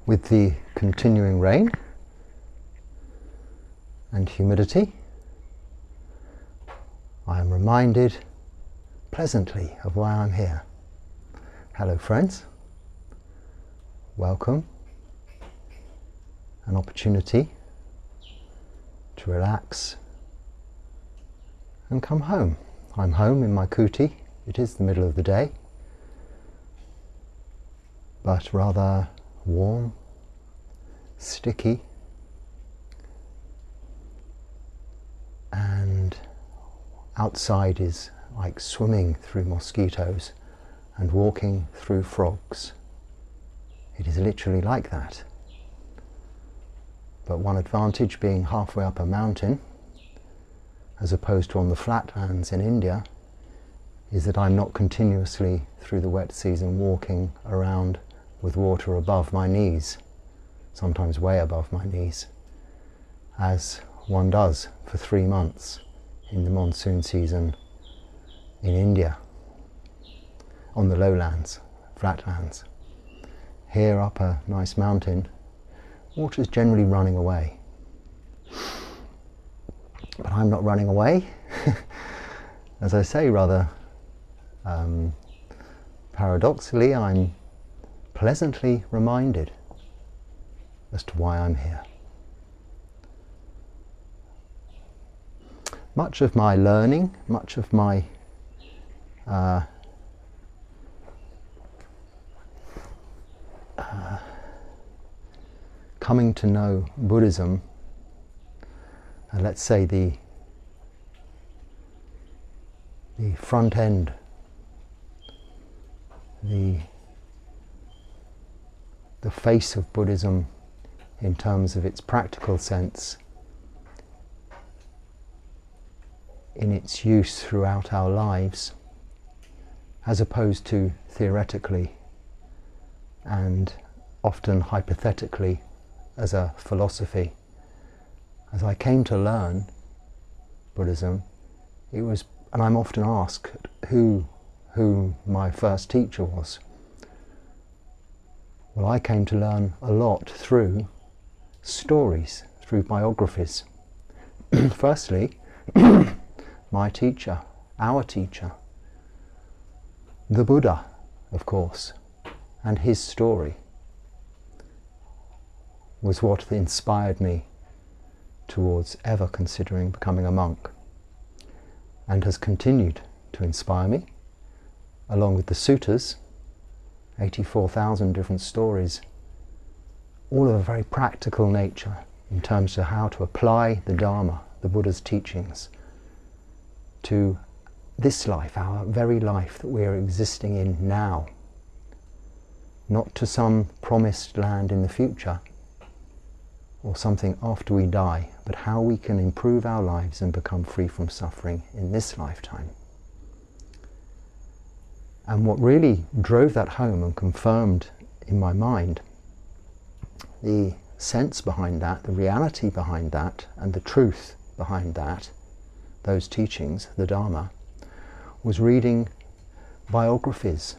With the continuing rain and humidity, I am reminded pleasantly of why I'm here. Hello friends, welcome. An opportunity to relax and come home. I'm home in my kuti. It is the middle of the day, but rather warm, sticky, and outside is like swimming through mosquitoes and walking through frogs. It is literally like that. But one advantage being halfway up a mountain, as opposed to on the flatlands in India, is that I'm not continuously through the wet season walking around with water above my knees, sometimes way above my knees, as one does for 3 months in the monsoon season in India, on the lowlands, flatlands. Here up a nice mountain, water is generally running away. But I'm not running away. As I say, rather paradoxically, I'm pleasantly reminded as to why I'm here. Much of my learning, much of my coming to know Buddhism, let's say the front end, the face of Buddhism in terms of its practical sense, in its use throughout our lives, as opposed to theoretically and often hypothetically as a philosophy. As I came to learn Buddhism, it was, and I'm often asked who my first teacher was. Well, I came to learn a lot through stories, through biographies. Firstly, my teacher, our teacher, the Buddha, of course, and his story was what inspired me towards ever considering becoming a monk, and has continued to inspire me, along with the suttas, 84,000 different stories, all of a very practical nature in terms of how to apply the Dharma, the Buddha's teachings, to this life, our very life that we are existing in now, not to some promised land in the future or something after we die, but how we can improve our lives and become free from suffering in this lifetime. And what really drove that home and confirmed in my mind the sense behind that, the reality behind that, and the truth behind that, those teachings, the Dharma, was reading biographies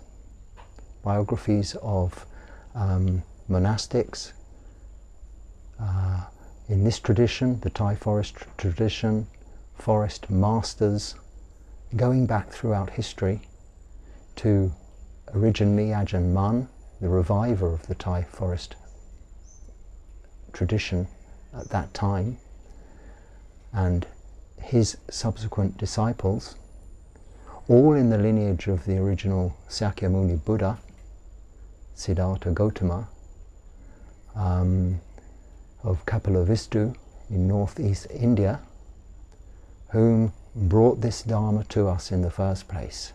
of monastics, in this tradition, the Thai Forest tradition, forest masters, going back throughout history to originally Ajahn Mun, the reviver of the Thai Forest tradition at that time, and his subsequent disciples, all in the lineage of the original Sakyamuni Buddha, Siddhartha Gautama, of Kapilavastu in northeast India, whom brought this Dharma to us in the first place,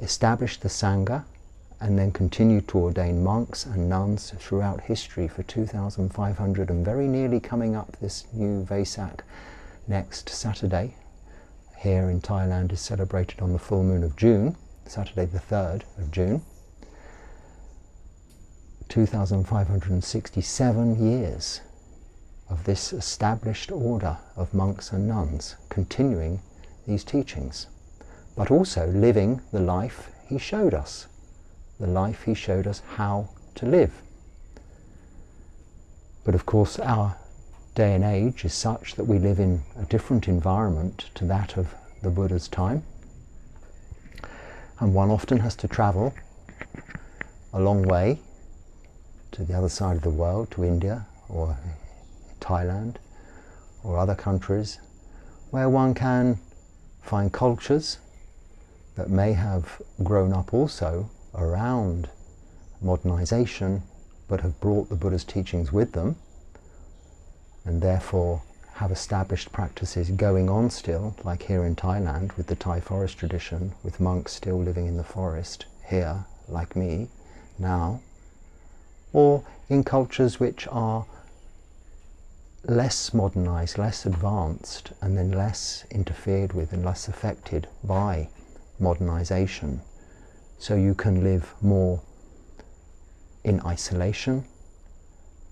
established the Sangha, and then continued to ordain monks and nuns throughout history for 2,500, and very nearly coming up this new Vesak next Saturday here in Thailand is celebrated on the full moon of June, Saturday the 3rd of June. 2,567 years of this established order of monks and nuns continuing these teachings, but also living the life he showed us, the life he showed us how to live. But of course our day and age is such that we live in a different environment to that of the Buddha's time, and one often has to travel a long way to the other side of the world, to India or Thailand or other countries, where one can find cultures that may have grown up also around modernization, but have brought the Buddha's teachings with them, and therefore have established practices going on still, like here in Thailand with the Thai Forest tradition, with monks still living in the forest here, like me, now, or in cultures which are less modernized, less advanced, and then less interfered with and less affected by modernization. So you can live more in isolation,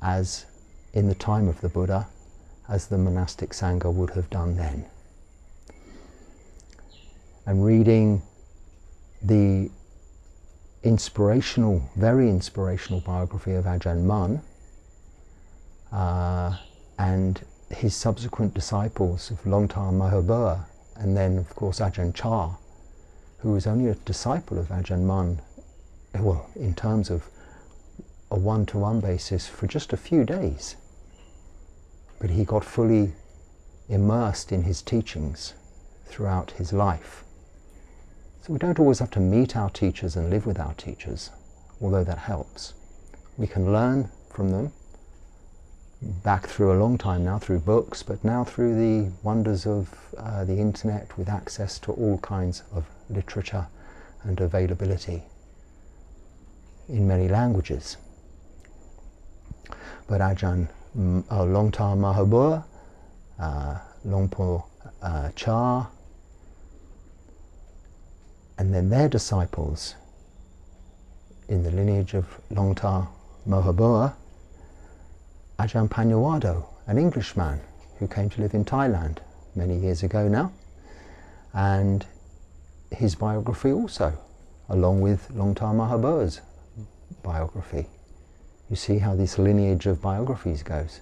as in the time of the Buddha, as the monastic Sangha would have done then. And reading the inspirational, very inspirational biography of Ajahn Mun and his subsequent disciples of Longtar Mahabua, and then of course Ajahn Chah, who was only a disciple of Ajahn Mun, well, in terms of a one-to-one basis for just a few days. But he got fully immersed in his teachings throughout his life. So we don't always have to meet our teachers and live with our teachers, although that helps. We can learn from them, back through a long time now, through books, but now through the wonders of the internet, with access to all kinds of literature and availability in many languages. But Ajahn Longtar Mahabua, Longpo Cha, and then their disciples in the lineage of Longtar Mahabua, Ajahn Panyawado, an Englishman who came to live in Thailand many years ago now, and his biography also, along with Longtar Mahabua's biography. You see how this lineage of biographies goes.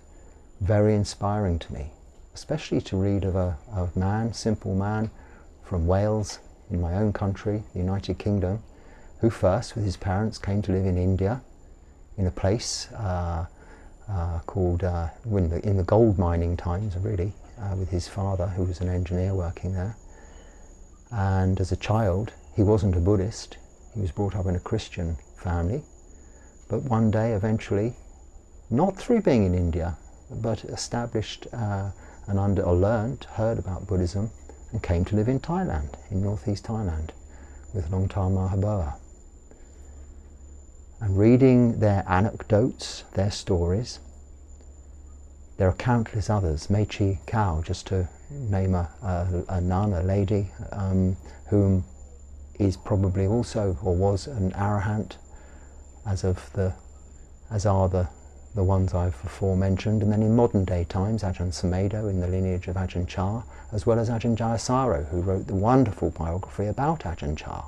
Very inspiring to me, especially to read of a man, simple man from Wales, in my own country, the United Kingdom, who first, with his parents, came to live in India, in a place called, in the gold mining times really, with his father, who was an engineer working there. And as a child, he wasn't a Buddhist, he was brought up in a Christian family, but one day eventually, not through being in India, but established heard about Buddhism, and came to live in Thailand, in northeast Thailand, with Longtar Mahabua. And reading their anecdotes, their stories, there are countless others. Mechi Kao, just to name a nun, a lady, whom is probably also, or was, an arahant, as are the ones I've before mentioned. And then in modern day times, Ajahn Sumedho in the lineage of Ajahn Chah, as well as Ajahn Jayasaro, who wrote the wonderful biography about Ajahn Chah.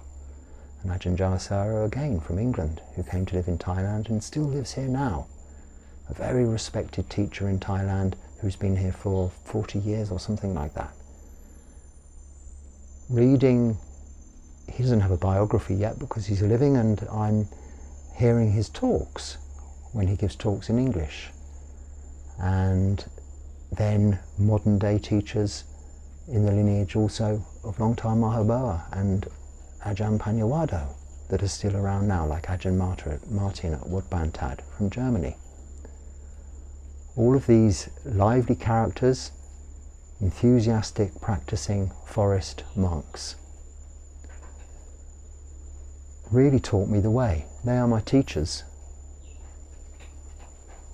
And Ajahn Jayasaro again from England, who came to live in Thailand and still lives here now. A very respected teacher in Thailand who's been here for 40 years or something like that. Reading, he doesn't have a biography yet because he's living, and I'm hearing his talks when he gives talks in English. And then modern day teachers in the lineage also of Longtar Mahabua and Ajahn Panyawado that are still around now, like Ajahn Martin at Woodbantad from Germany. All of these lively characters, enthusiastic practicing forest monks, really taught me the way. They are my teachers.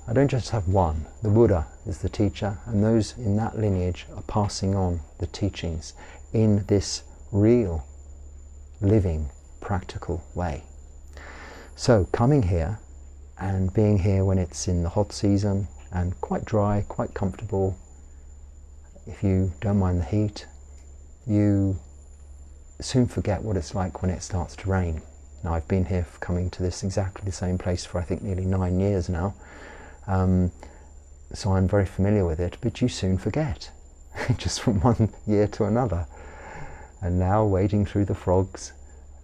I don't just have one. The Buddha is the teacher, and those in that lineage are passing on the teachings in this real, living, practical way. So coming here and being here when it's in the hot season and quite dry, quite comfortable, if you don't mind the heat, you soon forget what it's like when it starts to rain. Now I've been here coming to this exactly the same place for I think nearly 9 years now. so I'm very familiar with it, but you soon forget, just from one year to another. And now wading through the frogs,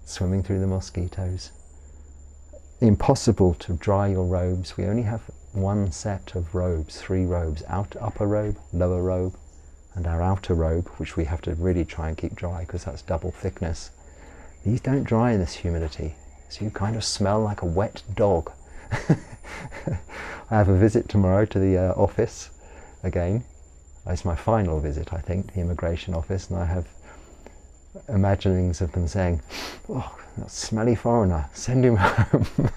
swimming through the mosquitoes. Impossible to dry your robes. We only have one set of robes, 3 robes, upper robe, lower robe, and our outer robe, which we have to really try and keep dry because that's double thickness. These don't dry in this humidity, so you kind of smell like a wet dog. I have a visit tomorrow to the office again. It's my final visit, I think, the immigration office, and I have imaginings of them saying, "Oh, that smelly foreigner, send him home."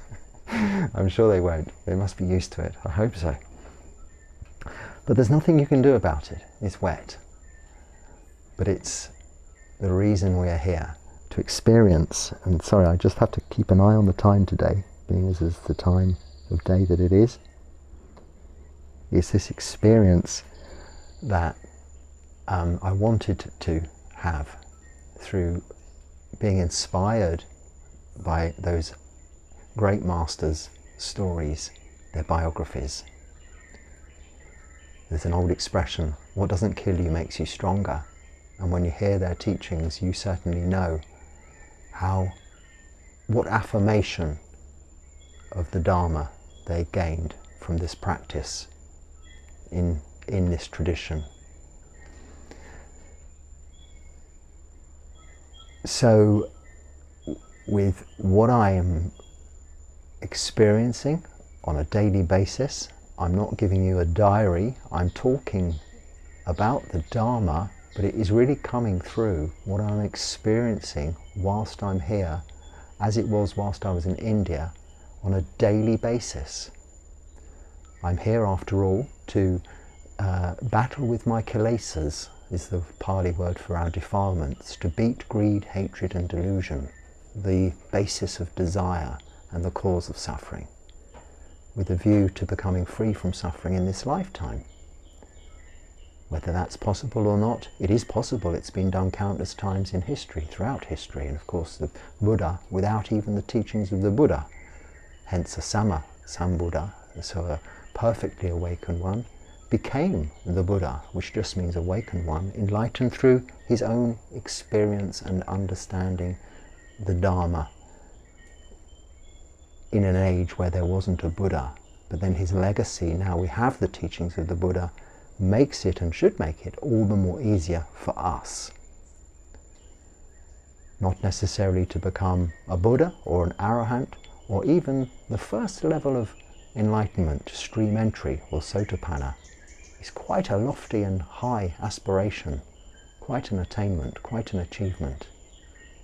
I'm sure they won't. They must be used to it. I hope so. But there's nothing you can do about it. It's wet. But it's the reason we are here, to experience. And sorry, I just have to keep an eye on the time today, being as is the time of day that it is. It's this experience that I wanted to have through being inspired by those great masters' stories, their biographies. There's an old expression, what doesn't kill you makes you stronger. And when you hear their teachings, you certainly know what affirmation of the Dharma they gained from this practice in this tradition. So with what I am experiencing on a daily basis, I'm not giving you a diary, I'm talking about the Dharma, but it is really coming through what I'm experiencing whilst I'm here, as it was whilst I was in India, on a daily basis. I'm here, after all, to battle with my kilesas, is the Pali word for our defilements, to beat greed, hatred and delusion, the basis of desire and the cause of suffering, with a view to becoming free from suffering in this lifetime. Whether that's possible or not, it is possible. It's been done countless times in history, throughout history, and of course the Buddha, without even the teachings of the Buddha, hence a Sambuddha, so a perfectly awakened one, became the Buddha, which just means awakened one, enlightened through his own experience and understanding the Dharma in an age where there wasn't a Buddha. But then his legacy, now we have the teachings of the Buddha, makes it, and should make it, all the more easier for us. Not necessarily to become a Buddha or an Arahant, or even the first level of enlightenment, stream entry or Sotapanna, is quite a lofty and high aspiration, quite an attainment, quite an achievement,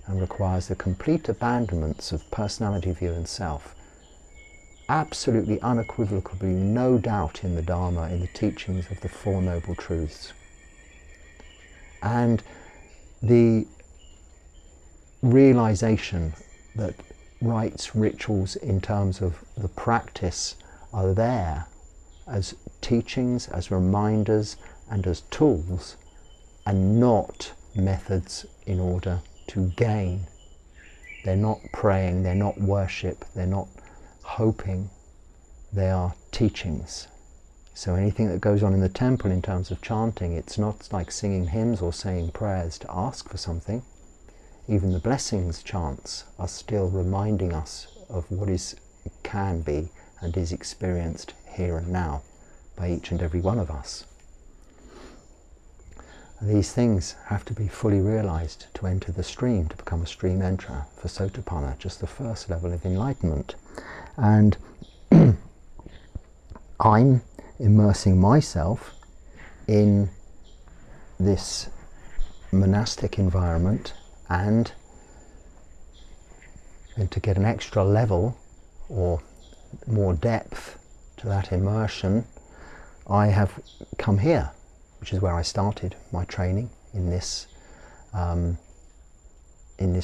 and requires the complete abandonment of personality, view and self. Absolutely unequivocally no doubt in the Dharma, in the teachings of the Four Noble Truths. And the realization that rites, rituals in terms of the practice are there as teachings, as reminders and as tools, and not methods in order to gain. They're not praying, they're not worship, they're not hoping, they are teachings. So anything that goes on in the temple in terms of chanting, it's not like singing hymns or saying prayers to ask for something. Even the blessings chants are still reminding us of what can be and is experienced here and now by each and every one of us. These things have to be fully realized to enter the stream, to become a stream enterer for Sotapanna, just the first level of enlightenment. And I'm immersing myself in this monastic environment, and to get an extra level or more depth to that immersion, I have come here, which is where I started my training in this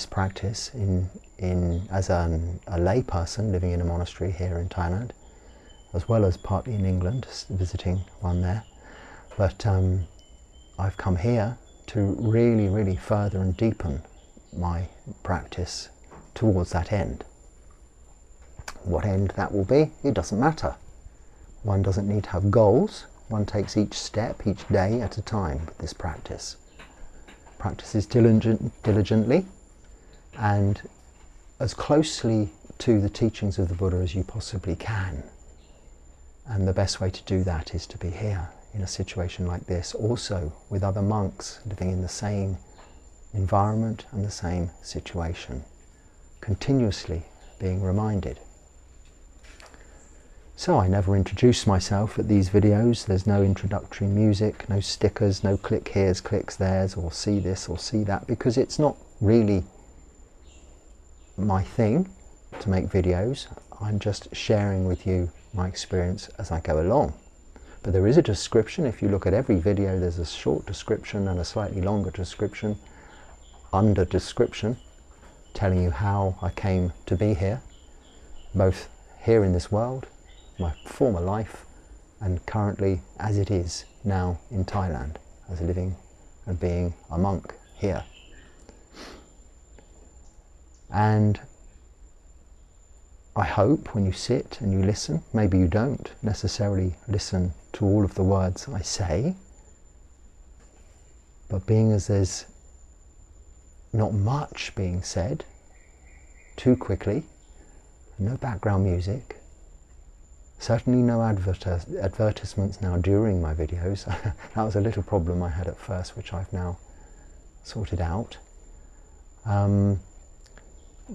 practice, as a lay person living in a monastery here in Thailand, as well as partly in England, visiting one there. But I've come here to really, really further and deepen my practice towards that end. What end that will be, it doesn't matter. One doesn't need to have goals. One takes each step, each day at a time with this practice. Practices diligently and as closely to the teachings of the Buddha as you possibly can. And the best way to do that is to be here in a situation like this, also with other monks living in the same environment and the same situation, continuously being reminded. So I never introduce myself at these videos. There's no introductory music, no stickers, no click here's, clicks there's, or see this or see that, because it's not really my thing to make videos. I'm just sharing with you my experience as I go along. But there is a description. If you look at every video, there's a short description and a slightly longer description, under description, telling you how I came to be here, both here in this world, my former life, and currently as it is now in Thailand, as living and being a monk here. And I hope when you sit and you listen, maybe you don't necessarily listen to all of the words I say, but being as there's not much being said too quickly, no background music, certainly no advertisements now during my videos. That was a little problem I had at first, which I've now sorted out.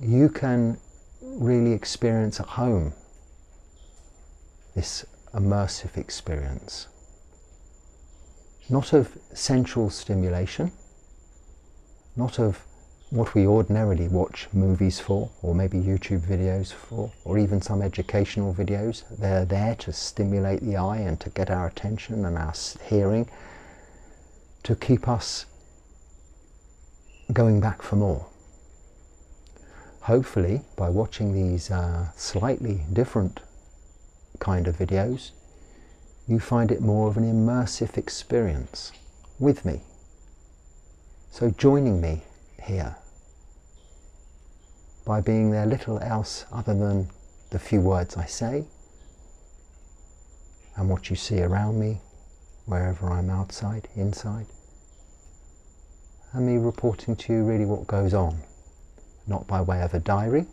You can really experience at home this immersive experience, not of sensual stimulation, not of what we ordinarily watch movies for, or maybe YouTube videos for, or even some educational videos. They're there to stimulate the eye and to get our attention and our hearing, to keep us going back for more. Hopefully, by watching these slightly different kind of videos, you find it more of an immersive experience with me. So joining me here, by being there little else other than the few words I say, and what you see around me, wherever I'm outside, inside, and me reporting to you really what goes on. Not by way of a diary,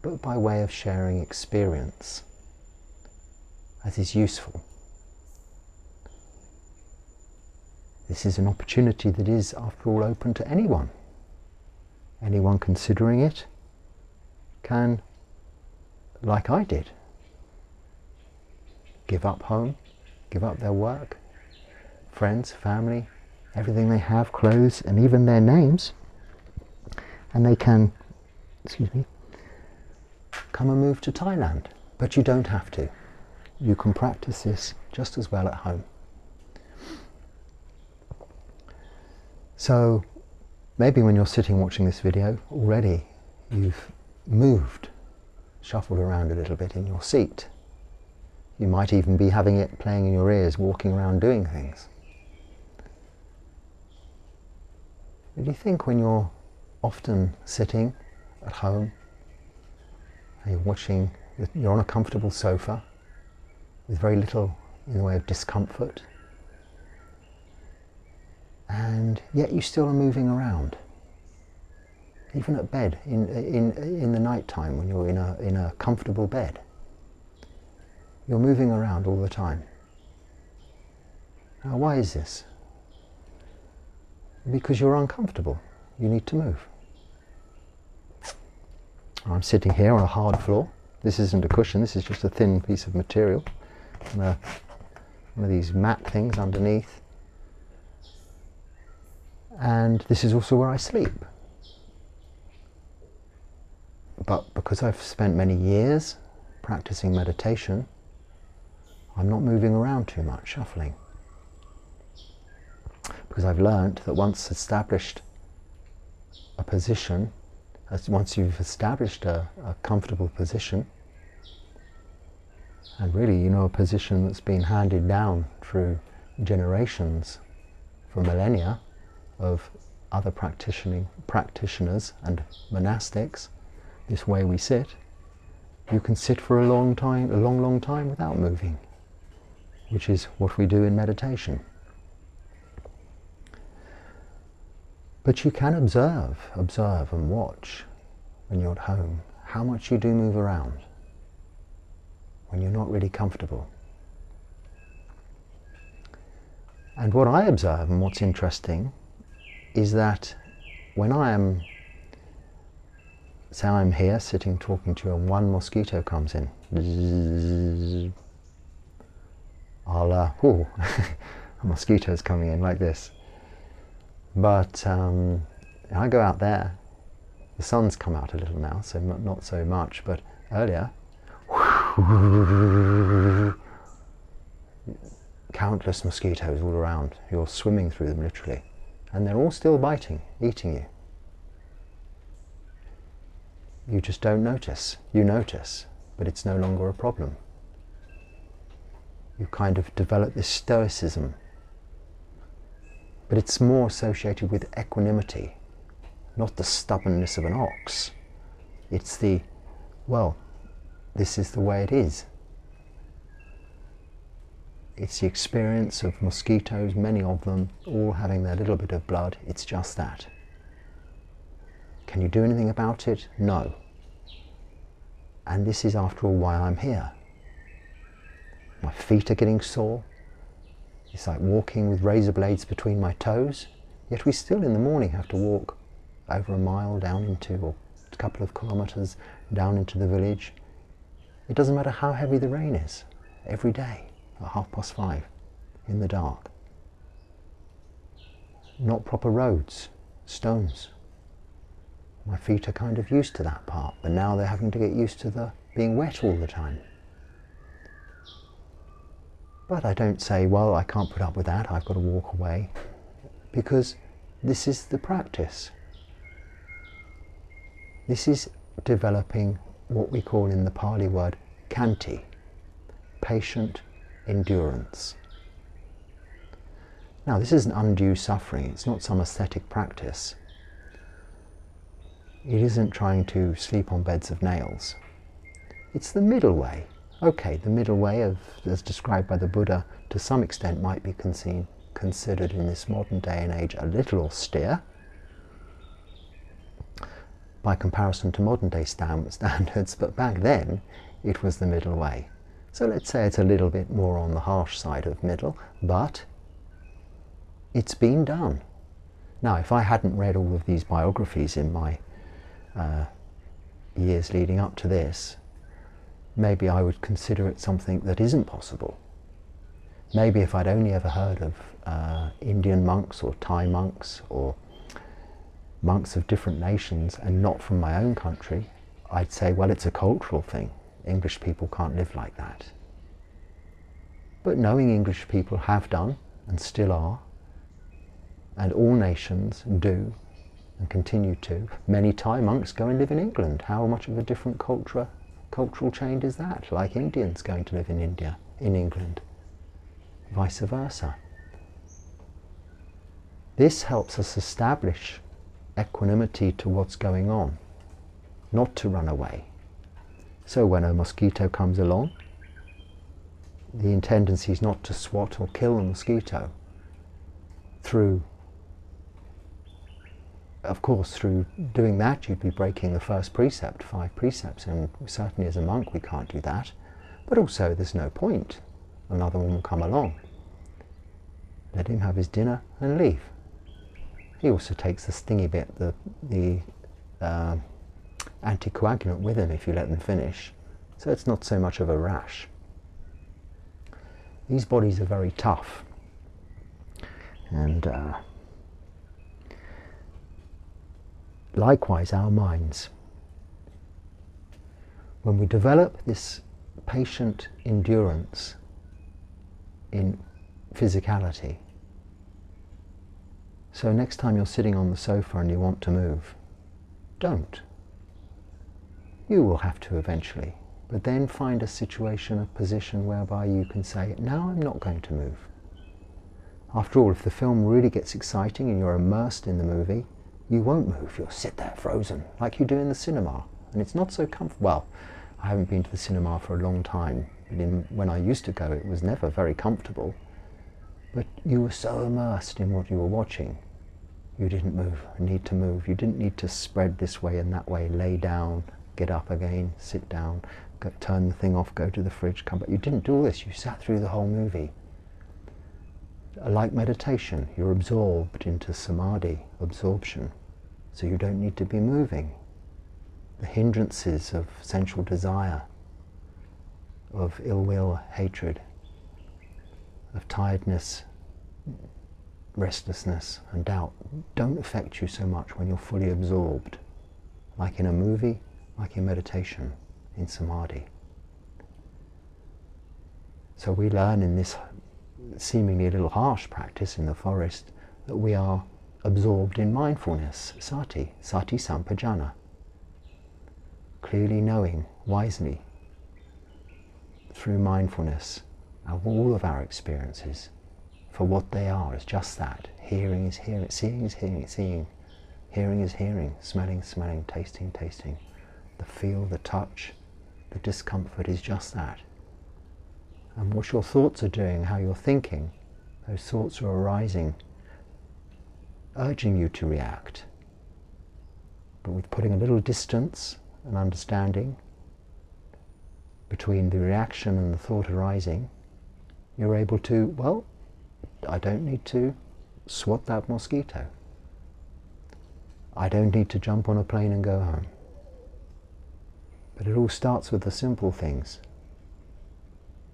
but by way of sharing experience, as is useful. This is an opportunity that is, after all, open to anyone. Anyone considering it can, like I did, give up home, give up their work, friends, family, everything they have, clothes, and even their names, and they can, come and move to Thailand. But you don't have to. You can practice this just as well at home. So maybe when you're sitting watching this video, already you've moved, shuffled around a little bit in your seat. You might even be having it playing in your ears, walking around doing things. Do you think when you're often sitting at home, and you're watching, you're on a comfortable sofa with very little in the way of discomfort, and yet you still are moving around, even at bed in the night time when you're in a comfortable bed, you're moving around all the time. Now, why is this? Because you're uncomfortable. You need to move. I'm sitting here on a hard floor. This isn't a cushion, this is just a thin piece of material. And one of these mat things underneath. And this is also where I sleep. But because I've spent many years practicing meditation, I'm not moving around too much, shuffling. Because I've learnt that once established a position, once you've established a comfortable position, and really, a position that's been handed down through generations, for millennia, of other practitioners and monastics, this way we sit, you can sit for a long time without moving. which is what we do in meditation. But you can observe and watch when you're at home how much you do move around when you're not really comfortable. And what I observe and what's interesting is that when I am, say I'm here sitting talking to you and one mosquito comes in, I'll, a mosquito's coming in like this. But I go out there, the sun's come out a little now, so not so much, but earlier, countless mosquitoes all around. You're swimming through them literally, and they're all still biting, eating you. You just don't notice. You notice, but it's no longer a problem. You kind of develop this stoicism, but it's more associated with equanimity, not the stubbornness of an ox. It's the, well, this is the way it is. It's the experience of mosquitoes, many of them, all having their little bit of blood. It's just that. Can you do anything about it? No. And this is, after all, why I'm here. My feet are getting sore. It's like walking with razor blades between my toes. Yet we still in the morning have to walk over a mile down into, or a couple of kilometers down into the village. It doesn't matter how heavy the rain is, every day at 5:30 in the dark. Not proper roads, stones. My feet are kind of used to that part, but now they're having to get used to the being wet all the time. But I don't say, well, I can't put up with that, I've got to walk away, because this is the practice. This is developing what we call in the Pali word khanti, patient endurance. Now, this isn't undue suffering, it's not some ascetic practice. It isn't trying to sleep on beds of nails. It's the middle way. Okay, the middle way, as described by the Buddha, to some extent might be considered in this modern day and age a little austere by comparison to modern day standards, but back then it was the middle way. So let's say it's a little bit more on the harsh side of middle, but it's been done. Now, if I hadn't read all of these biographies in my years leading up to this, maybe I would consider it something that isn't possible. Maybe if I'd only ever heard of Indian monks or Thai monks or monks of different nations and not from my own country, I'd say, well, it's a cultural thing. English people can't live like that. But knowing English people have done and still are, and all nations do and continue to, many Thai monks go and live in England. How much of a different cultural change is that? Like Indians going to live in India, in England, vice versa. This helps us establish equanimity to what's going on, not to run away. So when a mosquito comes along, the tendency is not to swat or kill the mosquito. Of course, through doing that, you'd be breaking the first precept, 5 precepts, and certainly as a monk we can't do that. But also, there's no point. Another one will come along. Let him have his dinner and leave. He also takes the stingy bit, the anticoagulant with him if you let them finish. So it's not so much of a rash. These bodies are very tough. And likewise, our minds. When we develop this patient endurance in physicality, so next time you're sitting on the sofa and you want to move, don't. You will have to eventually, but then find a situation, a position whereby you can say, now I'm not going to move. After all, if the film really gets exciting and you're immersed in the movie, you won't move, you'll sit there frozen, like you do in the cinema. And it's not so comfortable. Well, I haven't been to the cinema for a long time, but when I used to go, it was never very comfortable. But you were so immersed in what you were watching, you didn't need to move. You didn't need to spread this way and that way, lay down, get up again, sit down, turn the thing off, go to the fridge, come back. You didn't do all this. You sat through the whole movie. Like meditation, you're absorbed into samadhi, absorption, so you don't need to be moving. The hindrances of sensual desire, of ill will, hatred, of tiredness, restlessness and doubt don't affect you so much when you're fully absorbed, like in a movie, like in meditation, in samadhi. So we learn in this seemingly a little harsh practice in the forest that we are absorbed in mindfulness, sati sampajana, clearly knowing wisely through mindfulness of all of our experiences for what they are, as just that. Hearing is hearing, seeing is seeing, hearing is hearing, smelling, tasting, the feel, the touch, the discomfort is just that. And what your thoughts are doing, how you're thinking, those thoughts are arising, urging you to react. But with putting a little distance and understanding between the reaction and the thought arising, you're able to, well, I don't need to swat that mosquito. I don't need to jump on a plane and go home. But it all starts with the simple things.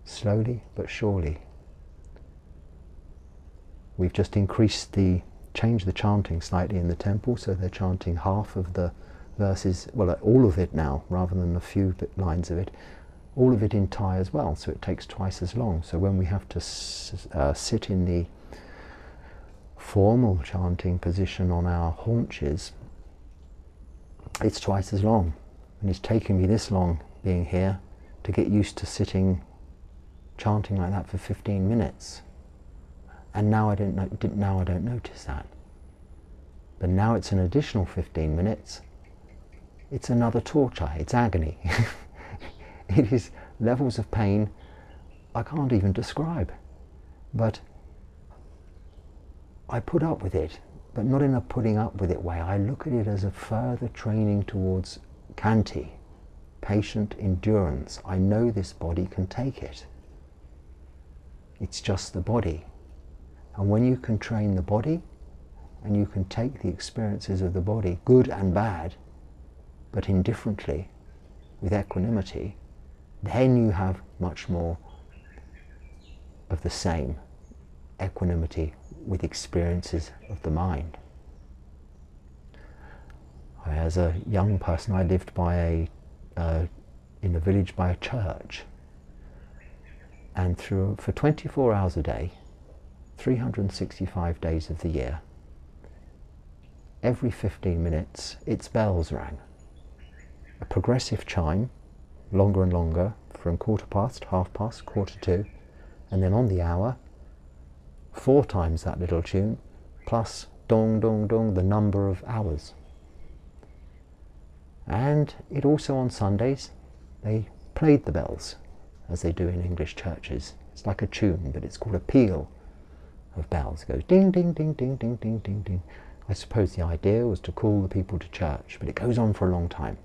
Slowly but surely. We've just changed the chanting slightly in the temple, so they're chanting half of the verses, well, all of it now, rather than a few lines of it, all of it in Thai as well, so it takes twice as long. So when we have to sit in the formal chanting position on our haunches, it's twice as long. And it's taken me this long being here to get used to sitting chanting like that for 15 minutes. And now I don't notice that. But now it's an additional 15 minutes. It's another torture, it's agony. It is levels of pain I can't even describe. But I put up with it, but not in a putting up with it way. I look at it as a further training towards khanti, patient endurance. I know this body can take it. It's just the body. And when you can train the body, and you can take the experiences of the body, good and bad, but indifferently, with equanimity, then you have much more of the same equanimity with experiences of the mind. As a young person, I lived in a village by a church, and for 24 hours a day, 365 days of the year, every 15 minutes, its bells rang. A progressive chime, longer and longer, from 1/4 past, 1/2 past, 1/4 to, and then on the hour, 4 times that little tune, plus dong, dong, dong, the number of hours. And it also on Sundays, they played the bells, as they do in English churches. It's like a tune, but it's called a peal of bells. It goes ding, ding, ding, ding, ding, ding, ding, ding. I suppose the idea was to call the people to church, but it goes on for a long time.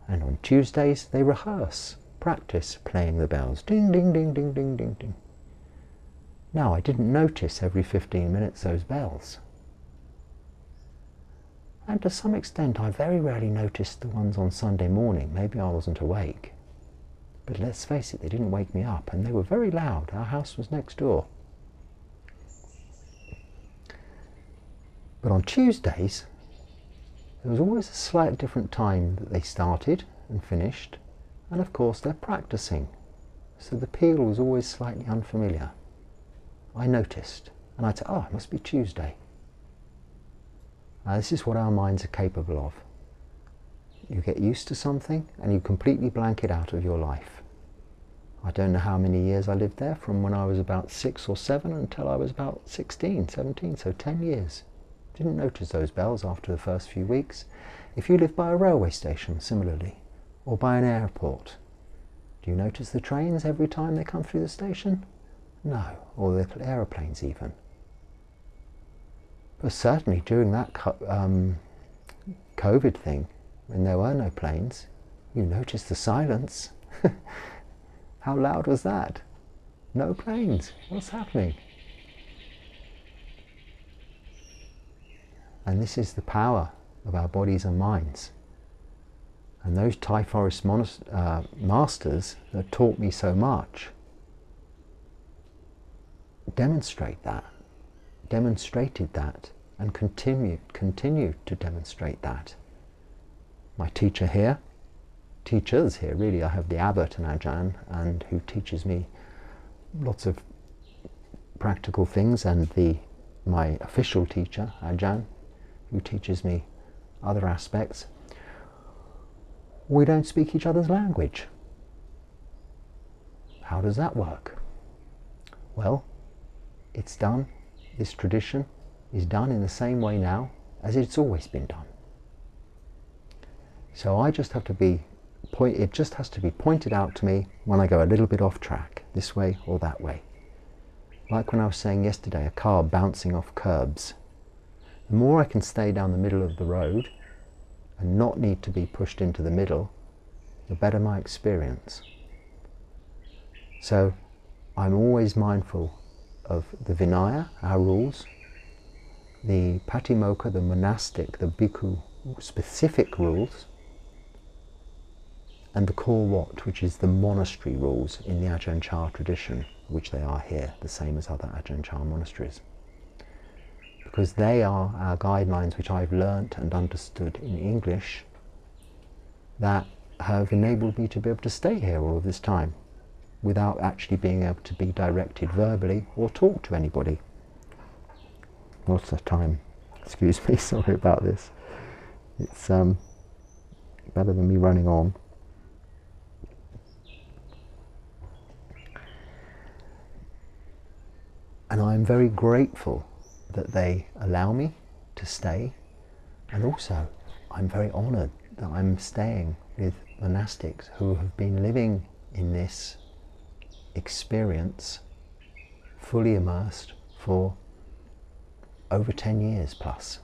And on Tuesdays, they rehearse, practice playing the bells. Ding, ding, ding, ding, ding, ding, ding. Now, I didn't notice every 15 minutes those bells. And to some extent, I very rarely noticed the ones on Sunday morning. Maybe I wasn't awake. But let's face it, they didn't wake me up, and they were very loud. Our house was next door. But on Tuesdays, there was always a slight different time that they started and finished, and of course they're practicing. So the peal was always slightly unfamiliar. I noticed, and I'd say, oh, it must be Tuesday. Now, this is what our minds are capable of. You get used to something and you completely blank it out of your life. I don't know how many years I lived there, from when I was about 6 or 7 until I was about 16, 17, so 10 years. Didn't notice those bells after the first few weeks. If you live by a railway station, similarly, Or by an airport? Do you notice the trains every time they come through the station? No, or the aeroplanes even. But certainly during that COVID thing, when there were no planes, you noticed the silence. How loud was that? No planes. What's happening? And this is the power of our bodies and minds. And those Thai Forest masters that taught me so much demonstrated that, and continue to demonstrate that. My teachers here, really, I have the abbot and Ajahn, and who teaches me lots of practical things, and my official teacher, Ajahn, who teaches me other aspects. We don't speak each other's language. How does that work? Well, it's done. This tradition is done in the same way now as it's always been done. So I just have to be it just has to be pointed out to me when I go a little bit off track, this way or that way. Like when I was saying yesterday, a car bouncing off curbs. The more I can stay down the middle of the road and not need to be pushed into the middle, the better my experience. So I'm always mindful of the Vinaya, our rules, the Patimokkha, the monastic, the Bhikkhu specific rules, and the core what, which is the monastery rules in the Ajahn Chah tradition, which they are here, the same as other Ajahn Chah monasteries. Because they are our guidelines which I've learnt and understood in English that have enabled me to be able to stay here all of this time without actually being able to be directed verbally or talk to anybody. What's the time? Excuse me, sorry about this. It's better than me running on. And I'm very grateful that they allow me to stay, and also I'm very honoured that I'm staying with monastics who have been living in this experience fully immersed for over 10 years plus,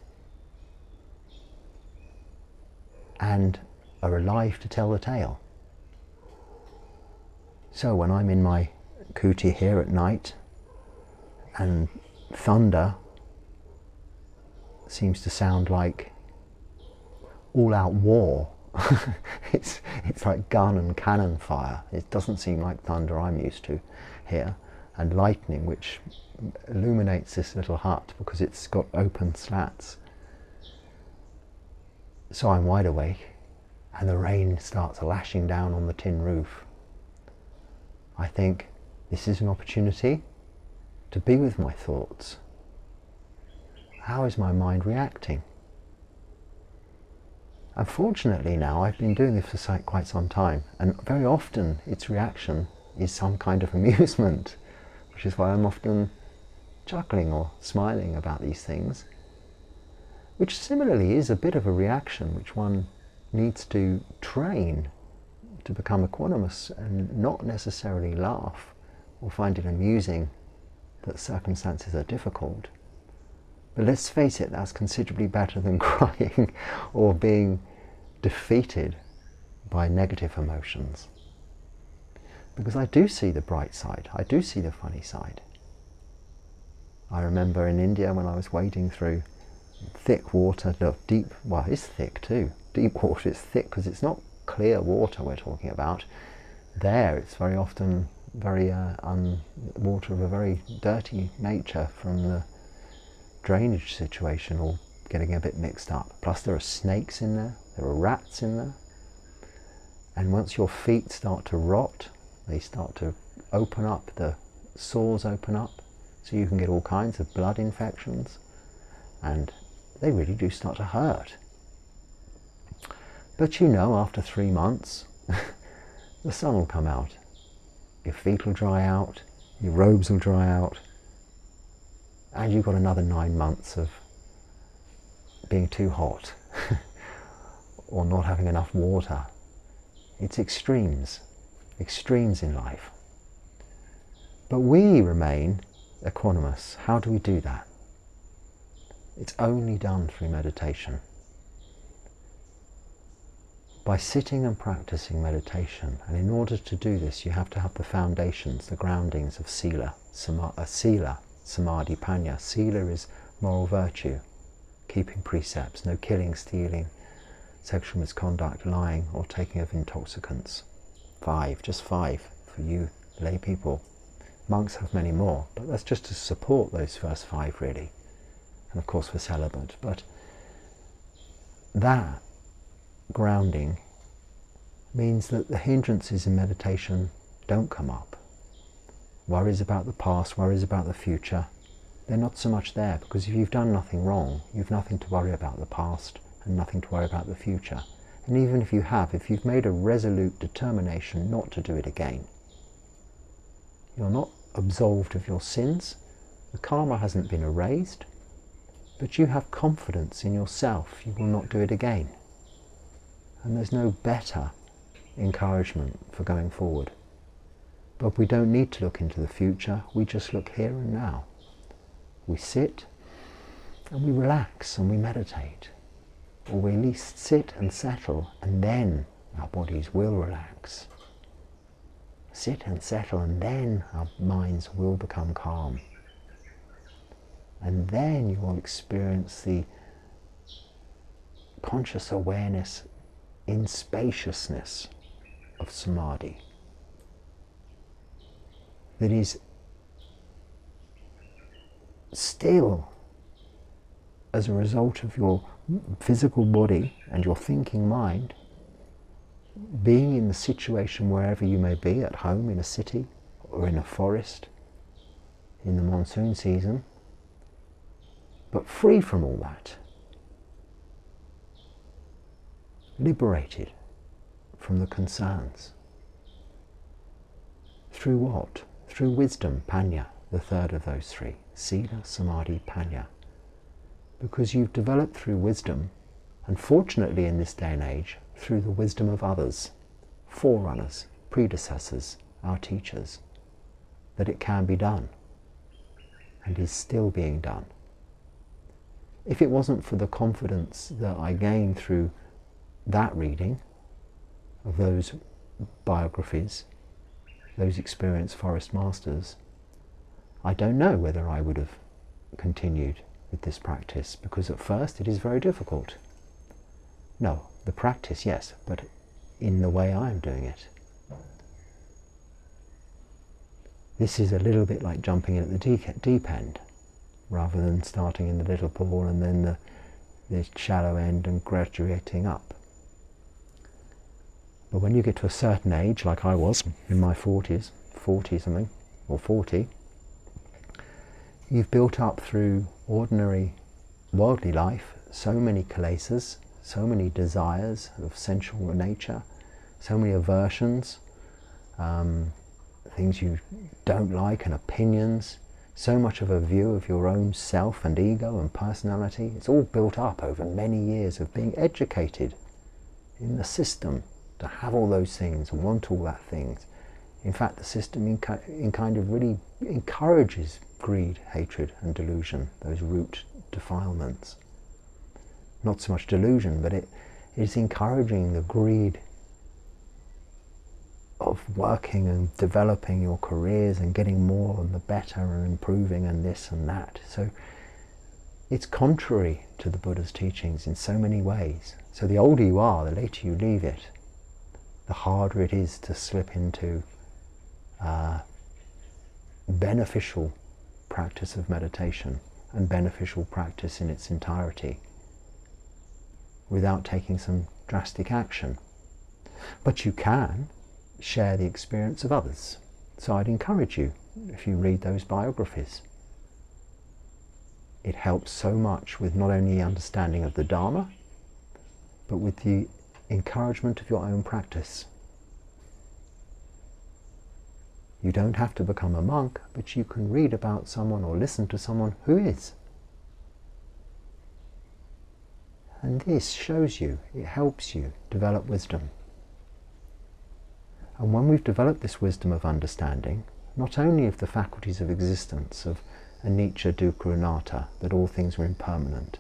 and are alive to tell the tale. So when I'm in my kuti here at night and thunder seems to sound like all-out war, it's like gun and cannon fire. It doesn't seem like thunder I'm used to here, and lightning which illuminates this little hut because it's got open slats. So I'm wide awake and the rain starts lashing down on the tin roof. I think this is an opportunity to be with my thoughts. How is my mind reacting? Unfortunately now, I've been doing this for quite some time, and very often its reaction is some kind of amusement, which is why I'm often chuckling or smiling about these things, which similarly is a bit of a reaction which one needs to train to become equanimous and not necessarily laugh or find it amusing that circumstances are difficult. But let's face it, that's considerably better than crying or being defeated by negative emotions. Because I do see the bright side, I do see the funny side. I remember in India when I was wading through thick water, deep, well it's thick too, deep water, it's thick because it's not clear water we're talking about. There it's very often very water of a very dirty nature from the drainage situation, or getting a bit mixed up. Plus there are snakes in there, there are rats in there, and once your feet start to rot, they start to open up, the sores open up, so you can get all kinds of blood infections, and they really do start to hurt. But you know, after 3 months the sun will come out, your feet will dry out, your robes will dry out, and you've got another 9 months of being too hot or not having enough water It's extremes in life. But we remain equanimous. How do we do that? It's only done through meditation. By sitting and practicing meditation, and in order to do this you have to have the foundations, the groundings of sila, samadhi, panya. Sila is moral virtue, keeping precepts, no killing, stealing, sexual misconduct, lying or taking of intoxicants. 5, just 5 for you lay people. Monks have many more, but that's just to support those first 5 really, and of course for celibate. But that grounding means that the hindrances in meditation don't come up. Worries about the past, worries about the future, they're not so much there, because if you've done nothing wrong, you've nothing to worry about the past and nothing to worry about the future. And even if you've made a resolute determination not to do it again, you're not absolved of your sins, the karma hasn't been erased, but you have confidence in yourself you will not do it again. And there's no better encouragement for going forward. But we don't need to look into the future, we just look here and now. We sit and we relax and we meditate. Or we at least sit and settle, and then our bodies will relax. Sit and settle, and then our minds will become calm. And then you will experience the conscious awareness in spaciousness of samadhi that is still, as a result of your physical body and your thinking mind, being in the situation wherever you may be, at home, in a city, or in a forest, in the monsoon season, but free from all that. Liberated from the concerns. Through what? Through wisdom, panya, the third of those 3. Sila, samadhi, panya. Because you've developed through wisdom, and fortunately in this day and age, through the wisdom of others, forerunners, predecessors, our teachers, that it can be done, and is still being done. If it wasn't for the confidence that I gained through that reading of those biographies, those experienced forest masters, I don't know whether I would have continued with this practice, because at first it is very difficult. No, the practice, yes, but in the way I am doing it. This is a little bit like jumping in at the deep end, rather than starting in the little pool and then the shallow end and graduating up. But when you get to a certain age, like I was in my 40s, 40 something, or 40, you've built up through ordinary worldly life so many kilesas, so many desires of sensual nature, so many aversions, things you don't like, and opinions, so much of a view of your own self and ego and personality. It's all built up over many years of being educated in the system to have all those things and want all that things. In fact, the system in kind of really encourages greed, hatred and delusion, those root defilements. Not so much delusion, but it is encouraging the greed of working and developing your careers and getting more and the better and improving and this and that. So it's contrary to the Buddha's teachings in so many ways. So the older you are, the later you leave it, the harder it is to slip into beneficial practice of meditation and beneficial practice in its entirety without taking some drastic action. But you can share the experience of others. So I'd encourage you, if you read those biographies, it helps so much with not only understanding of the Dharma, but with the encouragement of your own practice. You don't have to become a monk, but you can read about someone or listen to someone who is. And this shows you, it helps you develop wisdom. And when we've developed this wisdom of understanding, not only of the faculties of existence, of anicca, dukkha, anatta, that all things are impermanent,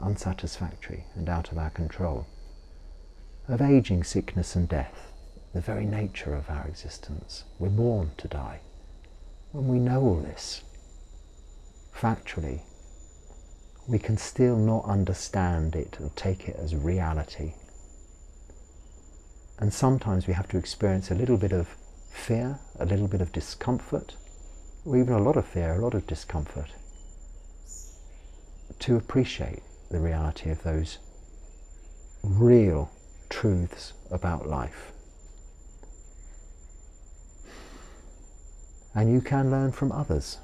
unsatisfactory and out of our control, of aging, sickness and death, the very nature of our existence. We're born to die. When we know all this, factually, we can still not understand it or take it as reality. And sometimes we have to experience a little bit of fear, a little bit of discomfort, or even a lot of fear, a lot of discomfort, to appreciate the reality of those real truths about life. And you can learn from others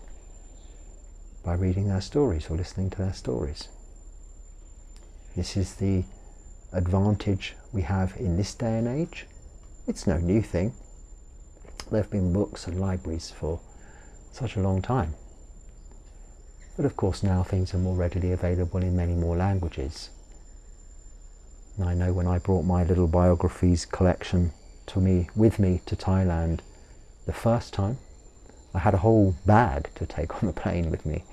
by reading their stories or listening to their stories. This is the advantage we have in this day and age. It's no new thing. There have been books and libraries for such a long time. But of course now things are more readily available in many more languages. And I know when I brought my little biographies collection with me to Thailand the first time, I had a whole bag to take on the plane with me,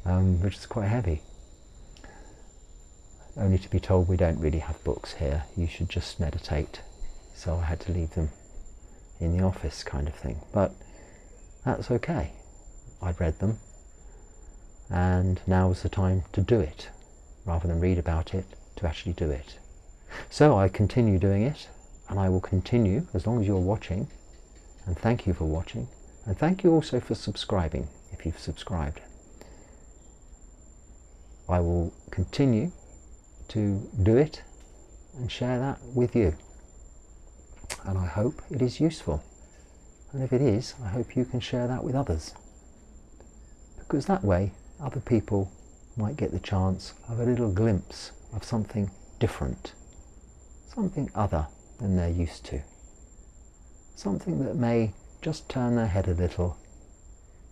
which is quite heavy. Only to be told we don't really have books here, you should just meditate. So I had to leave them in the office, kind of thing. But that's okay. I'd read them, and now was the time to do it, rather than read about it, to actually do it. So I continue doing it, and I will continue as long as you're watching, and thank you for watching, and thank you also for subscribing, if you've subscribed. I will continue to do it and share that with you, and I hope it is useful, and if it is, I hope you can share that with others, because that way other people might get the chance of a little glimpse of something different, something other than they're used to, something that may just turn their head a little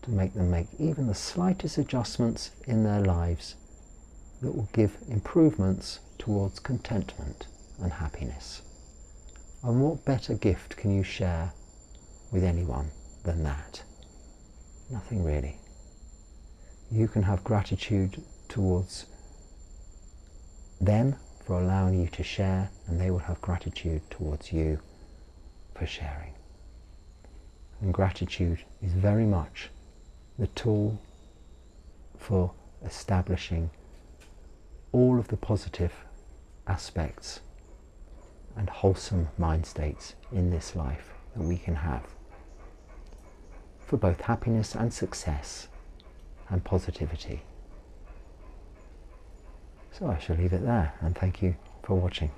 to make them make even the slightest adjustments in their lives that will give improvements towards contentment and happiness. And what better gift can you share with anyone than that? Nothing really. You can have gratitude towards them for allowing you to share, and they will have gratitude towards you for sharing. And gratitude is very much the tool for establishing all of the positive aspects and wholesome mind states in this life that we can have for both happiness and success and positivity. So I shall leave it there, and thank you for watching.